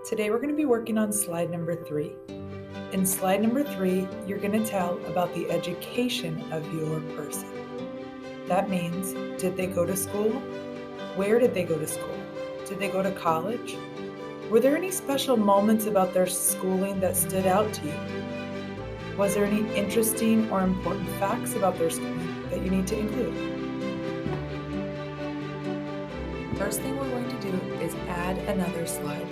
Today we're going to be working on slide number 3. In slide number 3, you're going to tell about the education of your person. That means, did they go to school? Where did they go to school? Did they go to college? Were there any special moments about their schooling that stood out to you? Was there any interesting or important facts about their schooling that you need to include? First thing we're going to do is add another slide.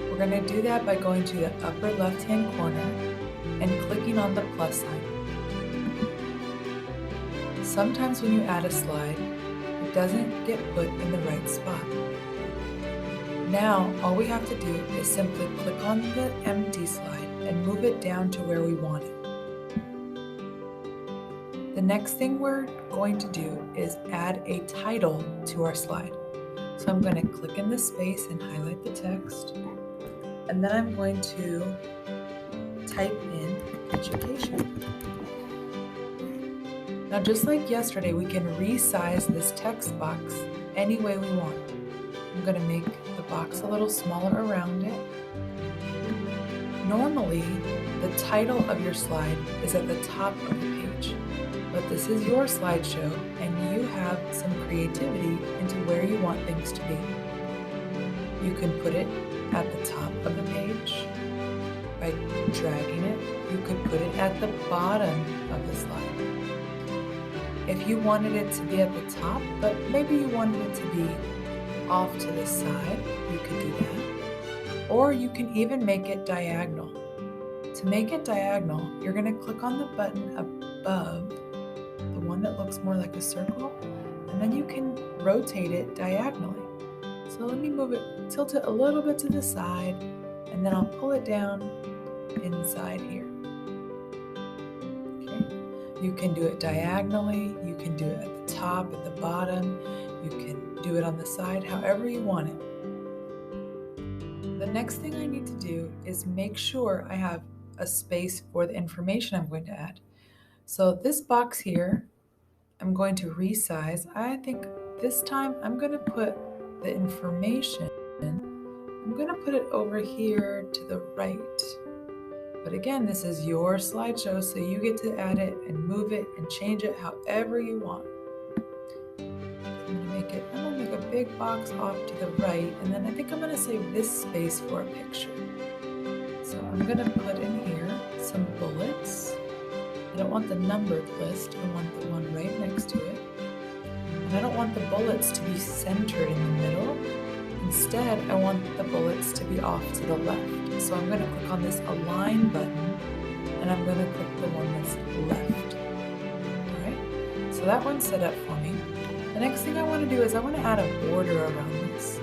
We're going to do that by going to the upper left-hand corner and clicking on the plus sign. Sometimes when you add a slide, it doesn't get put in the right spot. Now, all we have to do is simply click on the empty slide and move it down to where we want it. The next thing we're going to do is add a title to our slide. So I'm going to click in the space and highlight the text. And then I'm going to type in education. Now, just like yesterday, we can resize this text box any way we want. I'm going to make the box a little smaller around it. Normally, the title of your slide is at the top of the page, but this is your slideshow and you have some creativity into where you want things to be. You can put it at the top of the page by dragging it. You could put it at the bottom of the slide. If you wanted it to be at the top, but maybe you wanted it to be off to the side, you could do that. Or you can even make it diagonal. To make it diagonal, you're going to click on the button above, the one that looks more like a circle, and then you can rotate it diagonally. So let me move it, tilt it a little bit to the side, and then I'll pull it down inside here. Okay. You can do it diagonally, you can do it at the top, at the bottom, you can do it on the side, however you want it. The next thing I need to do is make sure I have a space for the information I'm going to add. So this box here, I'm going to resize. I think this time I'm going to put the information, I'm going to put it over here to the right. But again, this is your slideshow, so you get to add it and move it and change it however you want. I'm going to make a big box off to the right, and then I think I'm going to save this space for a picture. So I'm going to put in here some bullets. I don't want the numbered list, I want the one right next to it. And I don't want the bullets to be centered in the middle. Instead, I want the bullets to be off to the left. So I'm going to click on this align button, and I'm going to click the one that's left. All right, so that one's set up for me. The next thing I want to do is I want to add a border around this.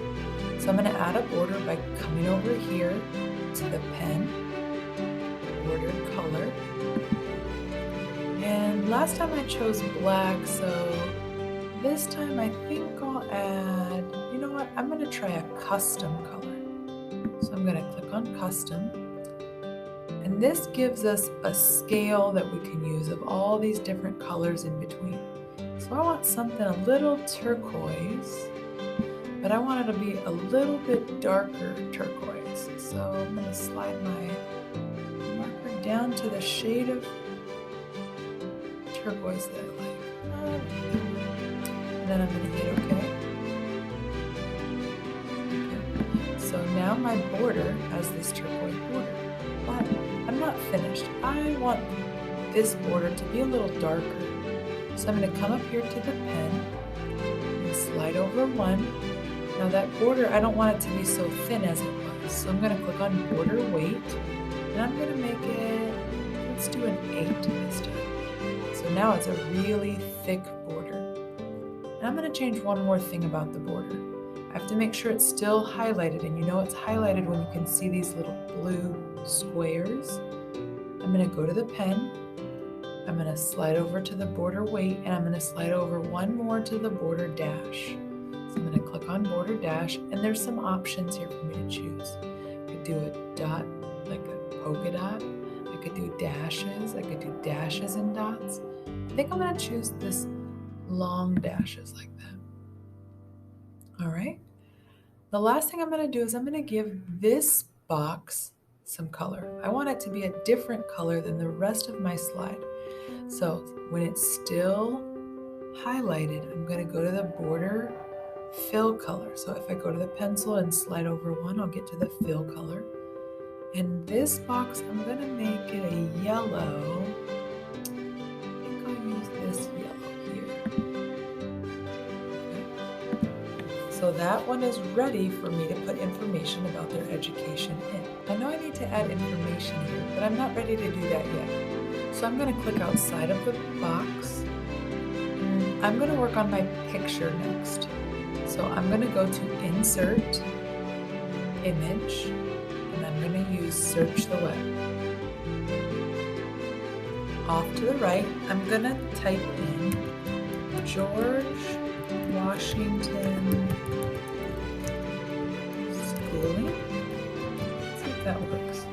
So I'm going to add a border by coming over here to the pen, border color. And last time I chose black, so this time I think I'll add, you know what, I'm going to try a custom color. So I'm going to click on custom. And this gives us a scale that we can use of all these different colors in between. So I want something a little turquoise, but I want it to be a little bit darker turquoise. So I'm going to slide my marker down to the shade of turquoise that I like. And then I'm going to hit OK. So now my border has this turquoise border, but I'm not finished. I want this border to be a little darker. So I'm going to come up here to the pen and slide over one. Now that border, I don't want it to be so thin as it was. So I'm going to click on border weight, and I'm going to make it, let's do an 8 this time. So now it's a really thick border. And I'm going to change one more thing about the border. I have to make sure it's still highlighted, and you know it's highlighted when you can see these little blue squares. I'm going to go to the pen, I'm going to slide over to the border weight, and I'm going to slide over one more to the border dash. So I'm going to click on border dash, and there's some options here for me to choose. I could do a dot, like a polka dot. I could do dashes. I could do dashes and dots. I think I'm going to choose this long dashes like that. All right. The last thing I'm going to do is I'm going to give this box some color. I want it to be a different color than the rest of my slide. So when it's still highlighted, I'm going to go to the border fill color. So if I go to the pencil and slide over one, I'll get to the fill color. And this box, I'm going to make it a yellow. I think I'll use this yellow here. Okay. So that one is ready for me to put information about their education in. I know I need to add information here, but I'm not ready to do that yet. So I'm going to click outside of the box. I'm going to work on my picture next. So I'm going to go to Insert, Image, and I'm going to use Search the Web. Off to the right, I'm going to type in George Washington schooling. Let's see if that works.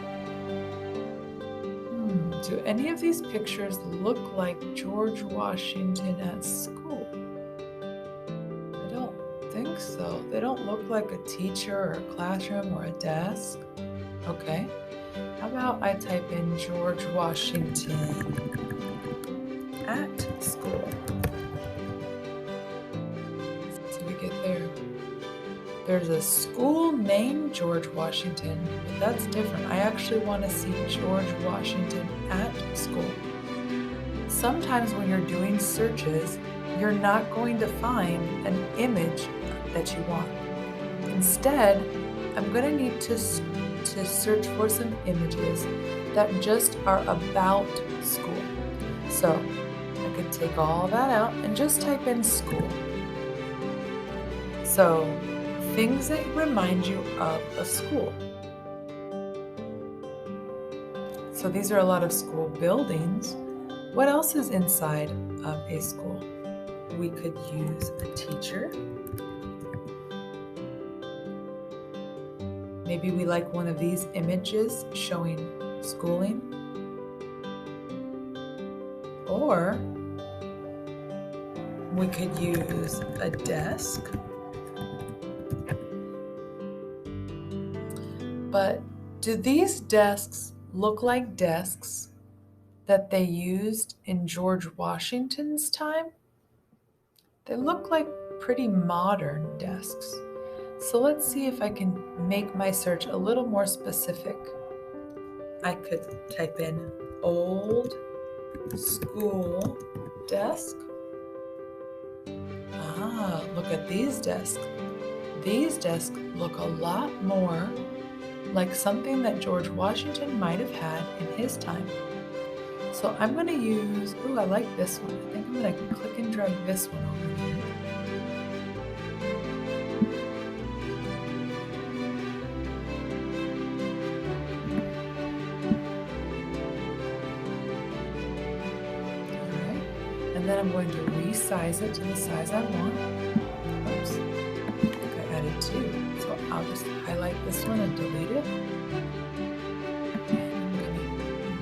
Do any of these pictures look like George Washington at school? I don't think so. They don't look like a teacher or a classroom or a desk. Okay. How about I type in George Washington at school? See what we get there. There's a school named George Washington, but that's different. I actually want to see George Washington at school. Sometimes when you're doing searches, you're not going to find an image that you want. Instead, I'm going to need to search for some images that just are about school. So I could take all that out and just type in school. So things that remind you of a school. So these are a lot of school buildings. What else is inside of a school? We could use a teacher. Maybe we like one of these images showing schooling. Or we could use a desk. But do these desks look like desks that they used in George Washington's time? They look like pretty modern desks. So let's see if I can make my search a little more specific. I could type in old school desk. Look at these desks. These desks look a lot more like something that George Washington might have had in his time. So I'm going to use, I like this one. I think I'm going to click and drag this one over here. All right, and then I'm going to resize it to the size I want. Oops, I think I added 2. So I'll just highlight this one and delete it. And I'm going to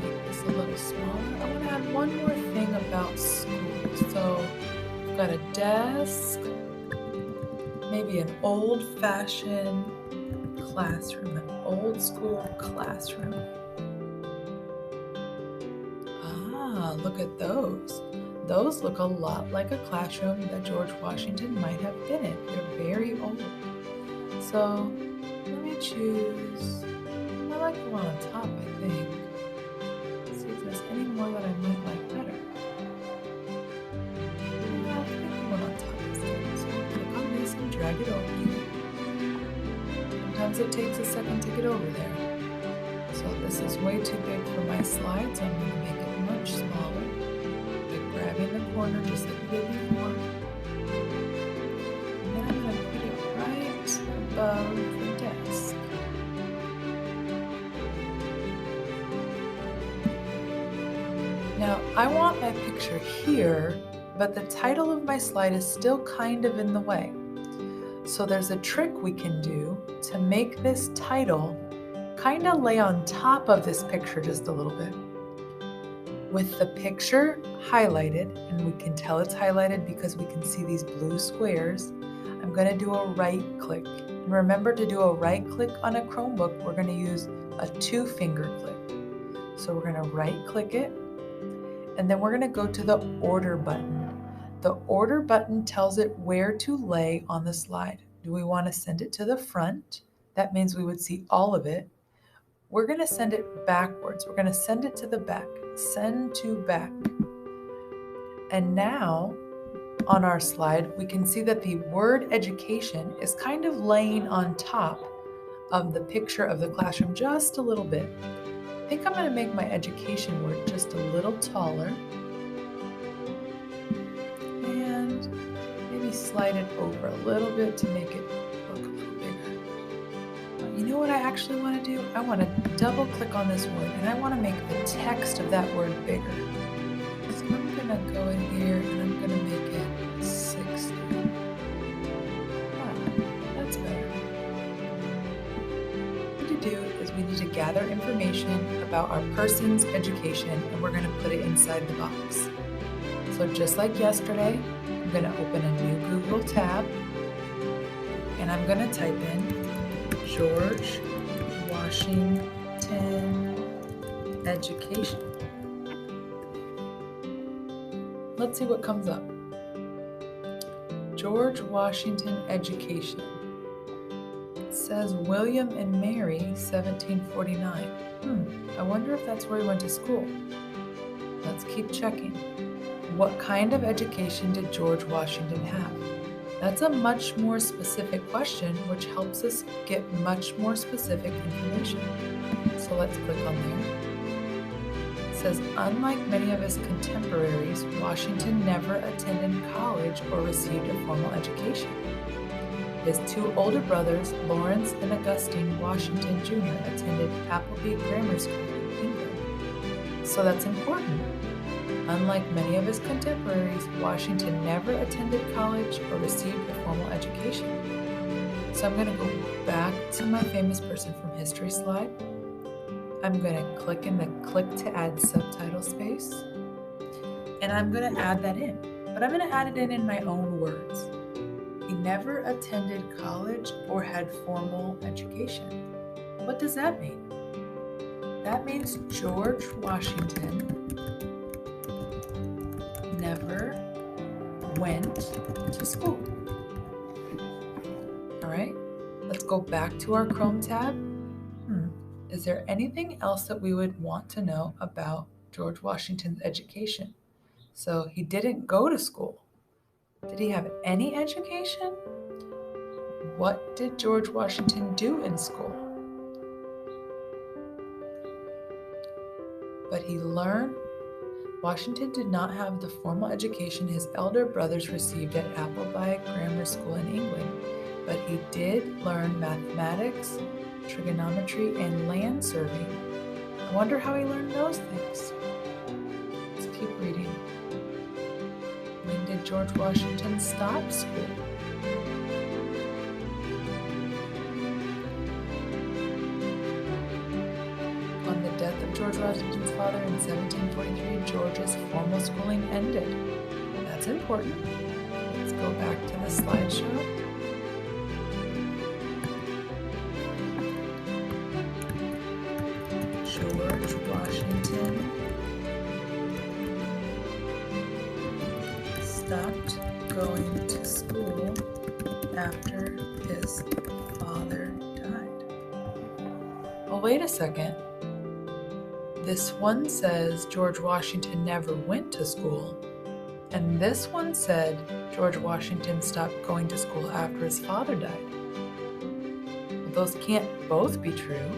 make this a little smaller. I want to add one more thing about school. So I've got a desk, maybe an old-fashioned classroom, an old school classroom. Look at those. Those look a lot like a classroom that George Washington might have been in. They're very old. So let me choose, I like the one on top, I think. Let's see if there's any more that I might like better. I think the one on top is good. So I'll click on this and drag it over here. Sometimes it takes a second to get over there. So this is way too big for my slide, so I'm going to make it much smaller. By grabbing the corner just like we did before. And then I'm going to put it right above the desk. Now I want my picture here, but the title of my slide is still kind of in the way. So there's a trick we can do to make this title kind of lay on top of this picture just a little bit. With the picture highlighted, and we can tell it's highlighted because we can see these blue squares, I'm going to do a right click And remember to do a right click on a Chromebook. We're going to use a 2-finger click. So we're going to right click it, and then we're going to go to the order button. The order button tells it where to lay on the slide. Do we want to send it to the front? That means we would see all of it. We're going to send it backwards. We're going to send it to the back. Send to back. And now on our slide, we can see that the word education is kind of laying on top of the picture of the classroom just a little bit. I think I'm going to make my education word just a little taller and maybe slide it over a little bit to make it look a little bigger. But you know what I actually want to do? I want to double click on this word and I want to make the text of that word bigger. So I'm going to go in here and I'm going to make it 60. That's better. What we need to do is we need to gather information about our person's education and we're going to put it inside the box. So just like yesterday, I'm going to open a new Google tab and I'm going to type in George Washington Education. Let's see what comes up. George Washington Education. It says William and Mary, 1749. I wonder if that's where he went to school. Let's keep checking. What kind of education did George Washington have? That's a much more specific question, which helps us get much more specific information. So let's click on there. It says, unlike many of his contemporaries, Washington never attended college or received a formal education. His 2 older brothers, Lawrence and Augustine Washington Jr., attended Appleby Grammar School in England. So that's important. Unlike many of his contemporaries, Washington never attended college or received a formal education. So I'm going to go back to my famous person from history slide. I'm going to click in the click to add subtitle space, and I'm going to add that in. But I'm going to add it in my own words. He never attended college or had formal education. What does that mean? That means George Washington never went to school. All right, let's go back to our Chrome tab. Is there anything else that we would want to know about George Washington's education? So he didn't go to school. Did he have any education? What did George Washington do in school? But he learned. Washington did not have the formal education his elder brothers received at Appleby Grammar School in England, but he did learn mathematics, trigonometry, and land surveying. I wonder how he learned those things. Let's keep reading. When did George Washington stop school? On the death of George Washington's father in 1743, George's formal schooling ended. That's important. Let's go back to the slideshow. George Washington stopped going to school after his father died. Well, wait a second. This one says George Washington never went to school, and this one said George Washington stopped going to school after his father died. Well, those can't both be true.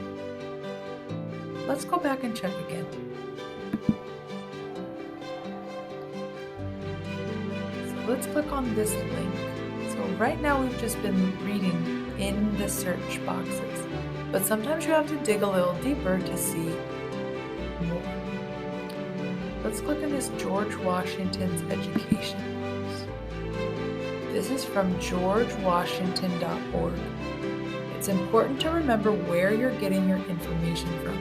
Let's go back and check again. So let's click on this link. So right now we've just been reading in the search boxes, but sometimes you have to dig a little deeper to see more. Let's click on this George Washington's education. This is from georgewashington.org. It's important to remember where you're getting your information from,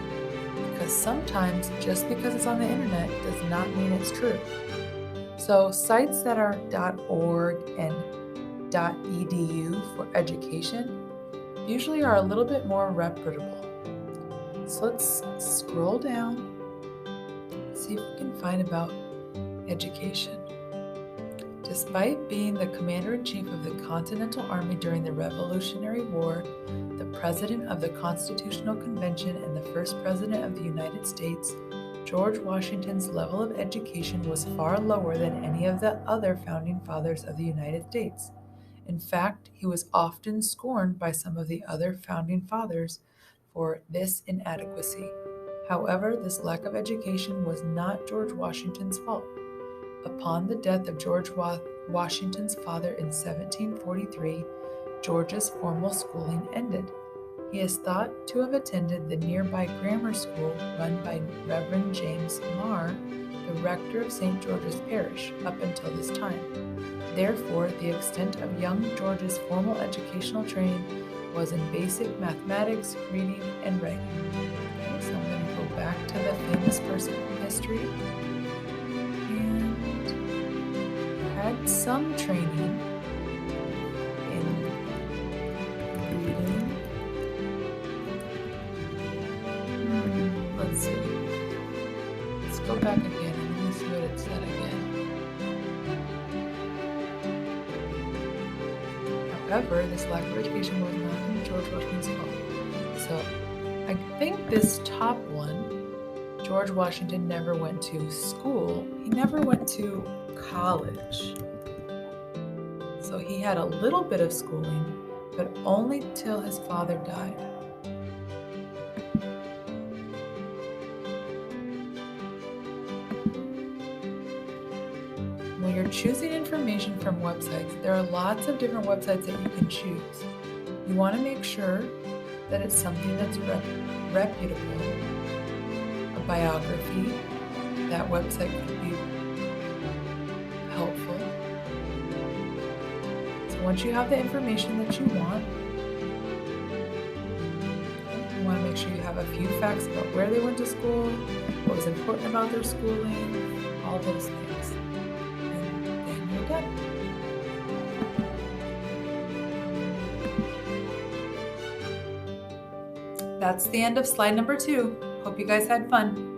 because sometimes just because it's on the internet does not mean it's true. So sites that are .org and .edu for education, usually are a little bit more reputable. So let's scroll down, see if we can find about education. Despite being the commander-in-chief of the Continental Army during the Revolutionary War, the president of the Constitutional Convention, and the first president of the United States, George Washington's level of education was far lower than any of the other founding fathers of the United States. In fact, he was often scorned by some of the other founding fathers for this inadequacy. However, this lack of education was not George Washington's fault. Upon the death of George Washington's father in 1743, George's formal schooling ended. He is thought to have attended the nearby grammar school run by Reverend James Marr, the rector of St. George's Parish, up until this time. Therefore, the extent of young George's formal educational training was in basic mathematics, reading, and writing. Okay, so I'm going to go back to the famous person from history. Had some training in reading. Let's see. Let's go back again and let me see what it said again. However, this lack of education was not in George Washington's fault. So I think this top one, George Washington never went to school. He never went to college. So he had a little bit of schooling, but only till his father died. When you're choosing information from websites, there are lots of different websites that you can choose. You want to make sure that it's something that's reputable. A biography, that website could be helpful. So once you have the information that you want to make sure you have a few facts about where they went to school, what was important about their schooling, all those things. And then you're done. That's the end of slide number 2. Hope you guys had fun.